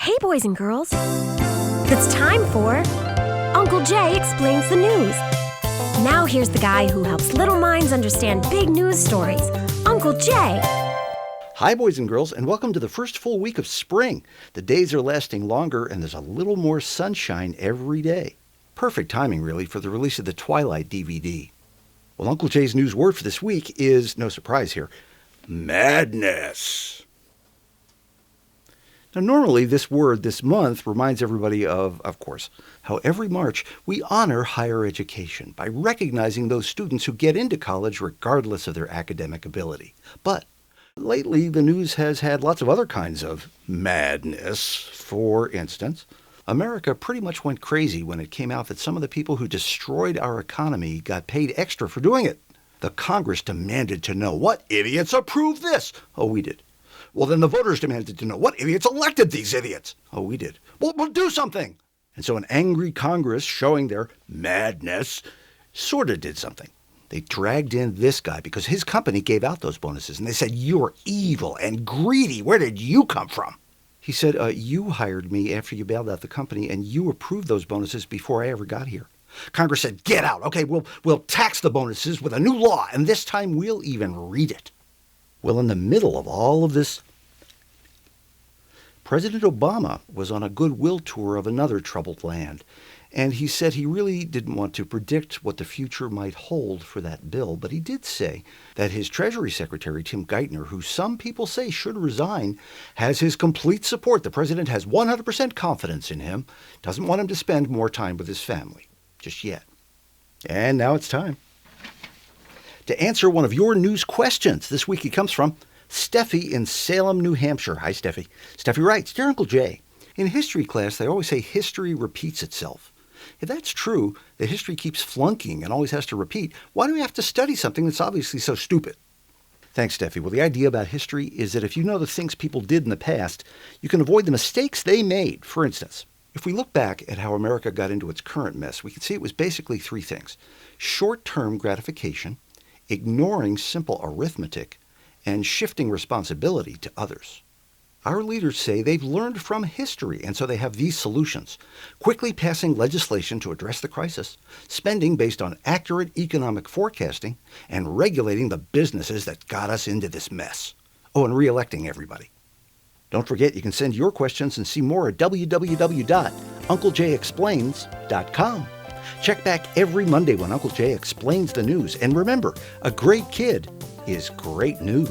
Hey, boys and girls. It's time for Uncle Jay Explains the News. Now here's the guy who helps little minds understand big news stories, Uncle Jay. Hi, boys and girls, and welcome to the first full week of spring. The days are lasting longer, and there's a little more sunshine every day. Perfect timing, really, for the release of the Twilight DVD. Well, Uncle Jay's news word for this week is, no surprise here, madness. Now, normally this word this month reminds everybody of course, how every March we honor higher education by recognizing those students who get into college regardless of their academic ability. But lately, the news has had lots of other kinds of madness. For instance, America pretty much went crazy when it came out that some of the people who destroyed our economy got paid extra for doing it. The Congress demanded to know what idiots approved this. Oh, we did. Well, then the voters demanded to know what idiots elected these idiots. Oh, we did. Well, do something. And so an angry Congress, showing their madness, sort of did something. They dragged in this guy because his company gave out those bonuses. And they said, "You're evil and greedy. Where did you come from?" He said, "You hired me after you bailed out the company, and you approved those bonuses before I ever got here." Congress said, "Get out. Okay, we'll tax the bonuses with a new law, and this time we'll even read it." Well, in the middle of all of this, President Obama was on a goodwill tour of another troubled land, and he said he really didn't want to predict what the future might hold for that bill, but he did say that his Treasury Secretary, Tim Geithner, who some people say should resign, has his complete support. The president has 100% confidence in him, doesn't want him to spend more time with his family, just yet. And now it's time to answer one of your news questions. This week it comes from Steffi in Salem, New Hampshire. Hi, Steffi. Steffi writes, "Dear Uncle Jay, in history class they always say history repeats itself. If that's true, that history keeps flunking and always has to repeat, why do we have to study something that's obviously so stupid?" Thanks, Steffi. Well, the idea about history is that if you know the things people did in the past, you can avoid the mistakes they made. For instance, if we look back at how America got into its current mess, we can see it was basically three things: short-term gratification, ignoring simple arithmetic, and shifting responsibility to others. Our leaders say they've learned from history, and so they have these solutions: quickly passing legislation to address the crisis, spending based on accurate economic forecasting, and regulating the businesses that got us into this mess. Oh, and re-electing everybody. Don't forget, you can send your questions and see more at www.unclejexplains.com. Check back every Monday when Uncle Jay explains the news. And remember, a great kid is great news.